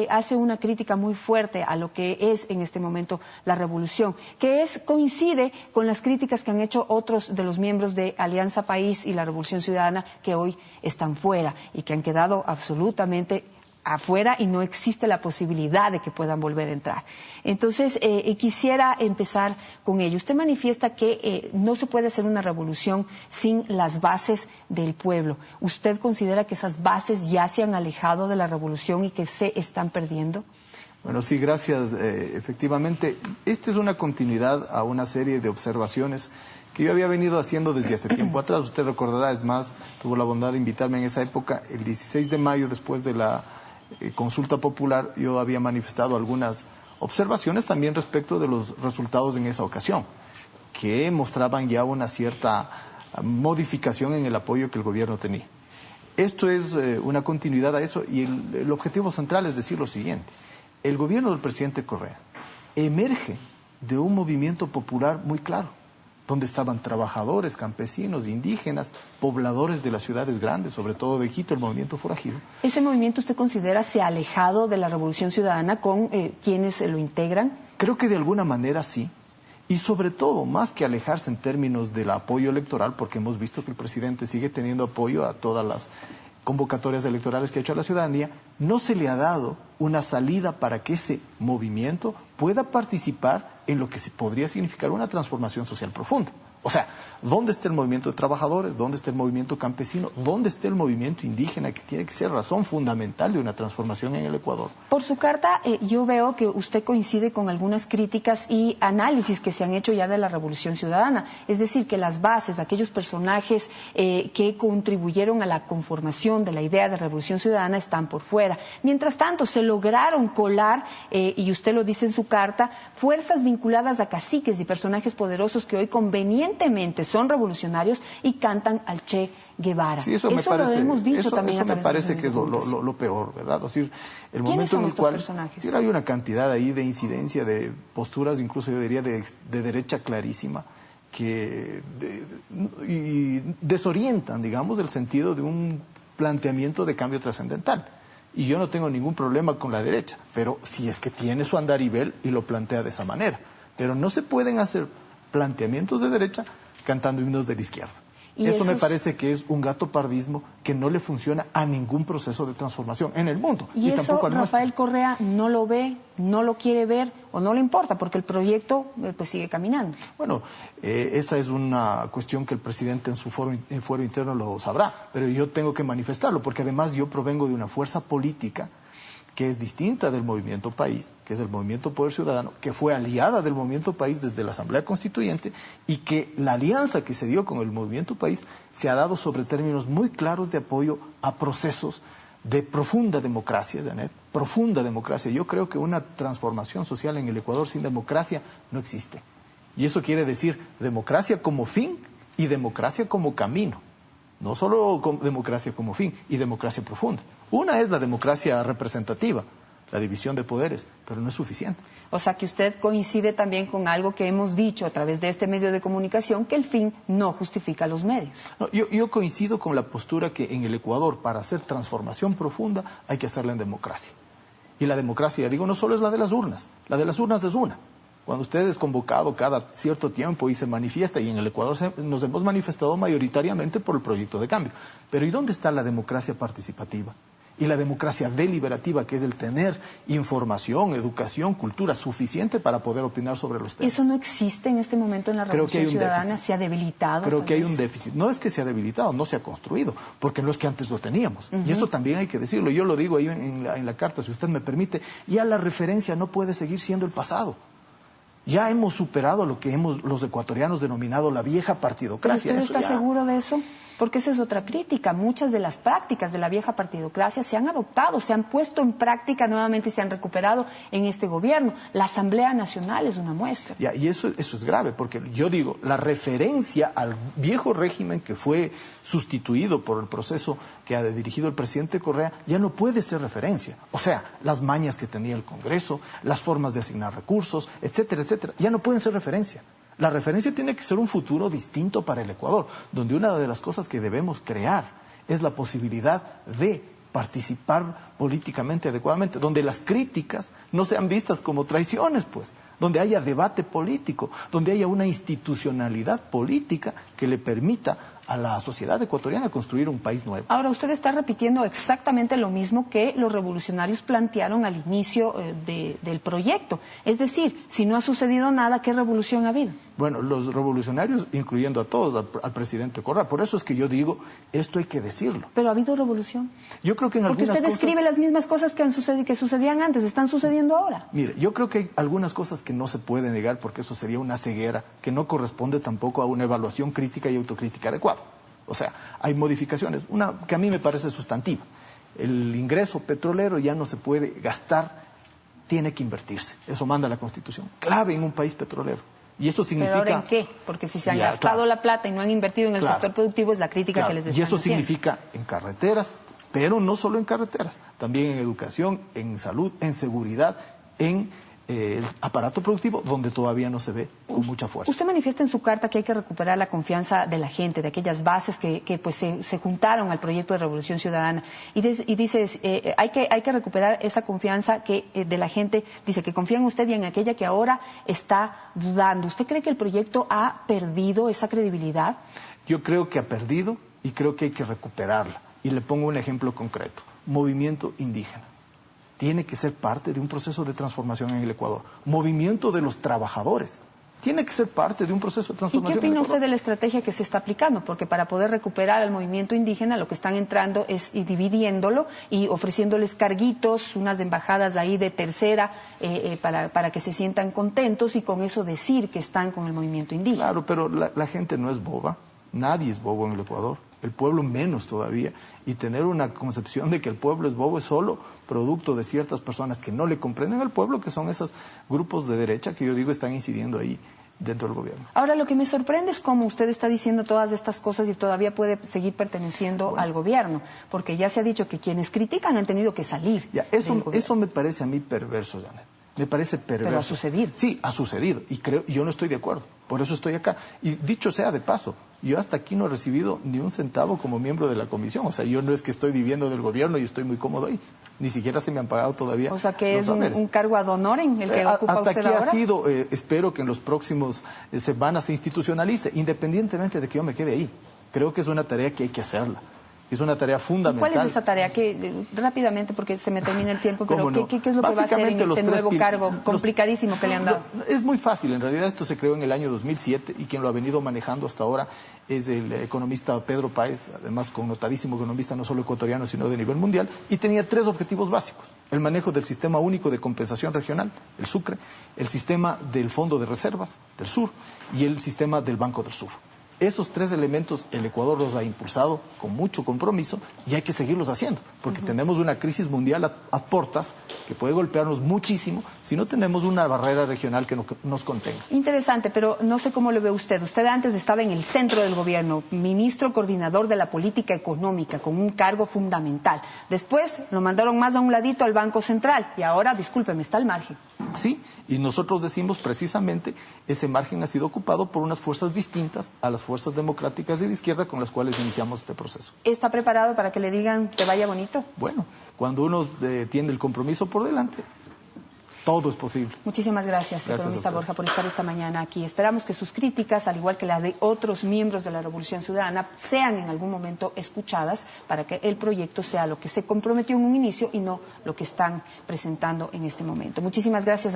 Hace una crítica muy fuerte a lo que es en este momento la revolución, que coincide con las críticas que han hecho otros de los miembros de Alianza País y la Revolución Ciudadana que hoy están fuera y que han quedado absolutamente afuera y no existe la posibilidad de que puedan volver a entrar. Entonces, quisiera empezar con ello. Usted manifiesta que no se puede hacer una revolución sin las bases del pueblo. ¿Usted considera que esas bases ya se han alejado de la revolución y que se están perdiendo? Bueno, sí, gracias. Efectivamente, esta es una continuidad a una serie de observaciones que yo había venido haciendo desde hace tiempo atrás. Usted recordará, es más, tuvo la bondad de invitarme en esa época, el 16 de mayo, después de la consulta popular, yo había manifestado algunas observaciones también respecto de los resultados en esa ocasión, que mostraban ya una cierta modificación en el apoyo que el gobierno tenía. Esto es una continuidad a eso y el objetivo central es decir lo siguiente: el gobierno del presidente Correa emerge de un movimiento popular muy claro, donde estaban trabajadores, campesinos, indígenas, pobladores de las ciudades grandes, sobre todo de Quito, el movimiento forajido. ¿Ese movimiento usted considera se ha alejado de la Revolución Ciudadana con quienes lo integran? Creo que de alguna manera sí, y sobre todo, más que alejarse en términos del apoyo electoral, porque hemos visto que el presidente sigue teniendo apoyo a todas las convocatorias electorales que ha hecho a la ciudadanía, no se le ha dado una salida para que ese movimiento pueda participar en lo que podría significar una transformación social profunda. O sea, ¿dónde está el movimiento de trabajadores? ¿Dónde está el movimiento campesino? ¿Dónde está el movimiento indígena, que tiene que ser razón fundamental de una transformación en el Ecuador? Por su carta, yo veo que usted coincide con algunas críticas y análisis que se han hecho ya de la Revolución Ciudadana. Es decir, que las bases, aquellos personajes que contribuyeron a la conformación de la idea de Revolución Ciudadana están por fuera. Mientras tanto, se lograron colar, y usted lo dice en su carta, fuerzas vinculadas a caciques y personajes poderosos que hoy convenientemente son revolucionarios y cantan al Che Guevara. Sí, eso me parece, lo hemos dicho también. Eso me parece que es lo peor, ¿verdad? Es decir, el momento en el cual hay una cantidad ahí de incidencia, de posturas, incluso yo diría de derecha clarísima, que y desorientan, digamos, el sentido de un planteamiento de cambio trascendental. Y yo no tengo ningún problema con la derecha, pero si es que tiene su andarivel y lo plantea de esa manera. Pero no se pueden hacer planteamientos de derecha cantando himnos de la izquierda. Eso me parece que es un gatopardismo que no le funciona a ningún proceso de transformación en el mundo. Y eso tampoco al Rafael Correa no lo ve, no lo quiere ver o no le importa porque el proyecto pues sigue caminando. Bueno, esa es una cuestión que el presidente en su fuero interno lo sabrá, pero yo tengo que manifestarlo porque además yo provengo de una fuerza política que es distinta del Movimiento País, que es el Movimiento Poder Ciudadano, que fue aliada del Movimiento País desde la Asamblea Constituyente y que la alianza que se dio con el Movimiento País se ha dado sobre términos muy claros de apoyo a procesos de profunda democracia, Janet, profunda democracia. Yo creo que una transformación social en el Ecuador sin democracia no existe. Y eso quiere decir democracia como fin y democracia como camino. No solo democracia como fin y democracia profunda. Una es la democracia representativa, la división de poderes, pero no es suficiente. O sea que usted coincide también con algo que hemos dicho a través de este medio de comunicación, que el fin no justifica los medios. No, yo coincido con la postura que en el Ecuador, para hacer transformación profunda, hay que hacerla en democracia. Y la democracia, ya digo, no solo es la de las urnas es una. Cuando usted es convocado cada cierto tiempo y se manifiesta, y en el Ecuador nos hemos manifestado mayoritariamente por el proyecto de cambio. Pero ¿y dónde está la democracia participativa? Y la democracia deliberativa, que es el tener información, educación, cultura suficiente para poder opinar sobre los temas. ¿Eso no existe en este momento en la Revolución Ciudadana? ¿Se ha debilitado? Creo que hay un déficit. No es que se ha debilitado, no se ha construido, porque no es que antes lo teníamos. Y eso también hay que decirlo. Yo lo digo ahí en la carta, si usted me permite. Ya la referencia no puede seguir siendo el pasado. Ya hemos superado lo que los ecuatorianos denominado la vieja partidocracia. ¿Usted está seguro de eso? Porque esa es otra crítica. Muchas de las prácticas de la vieja partidocracia se han adoptado, se han puesto en práctica nuevamente y se han recuperado en este gobierno. La Asamblea Nacional es una muestra. Y eso es grave, porque yo digo, la referencia al viejo régimen que fue sustituido por el proceso que ha dirigido el presidente Correa ya no puede ser referencia. O sea, las mañas que tenía el Congreso, las formas de asignar recursos, etcétera, etcétera, ya no pueden ser referencia. La referencia tiene que ser un futuro distinto para el Ecuador, donde una de las cosas que debemos crear es la posibilidad de participar políticamente adecuadamente, donde las críticas no sean vistas como traiciones, pues, donde haya debate político, donde haya una institucionalidad política que le permita a la sociedad ecuatoriana construir un país nuevo. Ahora, usted está repitiendo exactamente lo mismo que los revolucionarios plantearon al inicio del proyecto. Es decir, si no ha sucedido nada, ¿qué revolución ha habido? Bueno, los revolucionarios, incluyendo a todos, al presidente Correa. Por eso es que yo digo, esto hay que decirlo. ¿Pero ha habido revolución? Yo creo que en algunas cosas... Porque usted describe las mismas cosas que sucedían antes, están sucediendo ahora. Mire, yo creo que hay algunas cosas que no se puede negar porque eso sería una ceguera que no corresponde tampoco a una evaluación crítica y autocrítica adecuada. O sea, hay modificaciones, una que a mí me parece sustantiva. El ingreso petrolero ya no se puede gastar, tiene que invertirse. Eso manda la Constitución. Clave en un país petrolero. Y eso significa... ¿Pero ahora en qué? Porque si se han gastado la plata y no han invertido en el sector productivo, es la crítica que les están haciendo. Y eso significa en carreteras, pero no solo en carreteras, también en educación, en salud, en seguridad, en el aparato productivo, donde todavía no se ve con mucha fuerza. Usted manifiesta en su carta que hay que recuperar la confianza de la gente, de aquellas bases que pues se juntaron al proyecto de Revolución Ciudadana, y dices, hay que recuperar esa confianza de la gente, dice que confía en usted y en aquella que ahora está dudando. ¿Usted cree que el proyecto ha perdido esa credibilidad? Yo creo que ha perdido y creo que hay que recuperarla. Y le pongo un ejemplo concreto. Movimiento indígena. Tiene que ser parte de un proceso de transformación en el Ecuador. Movimiento de los trabajadores. Tiene que ser parte de un proceso de transformación. ¿Y qué opina usted de la estrategia que se está aplicando? Porque para poder recuperar al movimiento indígena lo que están entrando es dividiéndolo y ofreciéndoles carguitos, unas embajadas ahí de tercera para que se sientan contentos y con eso decir que están con el movimiento indígena. Claro, pero la gente no es boba. Nadie es bobo en el Ecuador. El pueblo menos todavía, y tener una concepción de que el pueblo es bobo es solo producto de ciertas personas que no le comprenden al pueblo, que son esos grupos de derecha que yo digo están incidiendo ahí dentro del gobierno. Ahora, lo que me sorprende es cómo usted está diciendo todas estas cosas y todavía puede seguir perteneciendo al gobierno, porque ya se ha dicho que quienes critican han tenido que salir. Eso me parece a mí perverso, Janet. Me parece perverso. Pero ha sucedido. Sí, ha sucedido. Y yo no estoy de acuerdo. Por eso estoy acá. Y dicho sea de paso, yo hasta aquí no he recibido ni un centavo como miembro de la comisión. O sea, yo no es que estoy viviendo del gobierno y estoy muy cómodo ahí. Ni siquiera se me han pagado todavía. O sea, que es un cargo ad honorem el que ocupa hasta usted aquí ahora. Ha sido, espero que en los próximos semanas se institucionalice, independientemente de que yo me quede ahí. Creo que es una tarea que hay que hacerla. Es una tarea fundamental. ¿Y cuál es esa tarea? Rápidamente, porque se me termina el tiempo, pero no? ¿qué es lo que va a hacer en este nuevo cargo complicadísimo que le han dado? Es muy fácil, en realidad esto se creó en el año 2007 y quien lo ha venido manejando hasta ahora es el economista Pedro Páez, además connotadísimo economista no solo ecuatoriano sino de nivel mundial, y tenía 3 objetivos básicos: el manejo del Sistema Único de Compensación Regional, el SUCRE, el sistema del Fondo de Reservas del Sur y el sistema del Banco del Sur. Esos 3 elementos el Ecuador los ha impulsado con mucho compromiso y hay que seguirlos haciendo, porque tenemos una crisis mundial a portas que puede golpearnos muchísimo si no tenemos una barrera regional que nos contenga. Interesante, pero no sé cómo lo ve usted. Usted antes estaba en el centro del gobierno, ministro coordinador de la política económica, con un cargo fundamental. Después lo mandaron más a un ladito al Banco Central y ahora, discúlpeme, está al margen. Sí, y nosotros decimos precisamente ese margen ha sido ocupado por unas fuerzas distintas a las fuerzas democráticas y de izquierda con las cuales iniciamos este proceso. ¿Está preparado para que le digan que vaya bonito? Bueno, cuando uno tiene el compromiso por delante, todo es posible. Muchísimas gracias, economista Borja, por estar esta mañana aquí. Esperamos que sus críticas, al igual que las de otros miembros de la Revolución Ciudadana, sean en algún momento escuchadas para que el proyecto sea lo que se comprometió en un inicio y no lo que están presentando en este momento. Muchísimas gracias a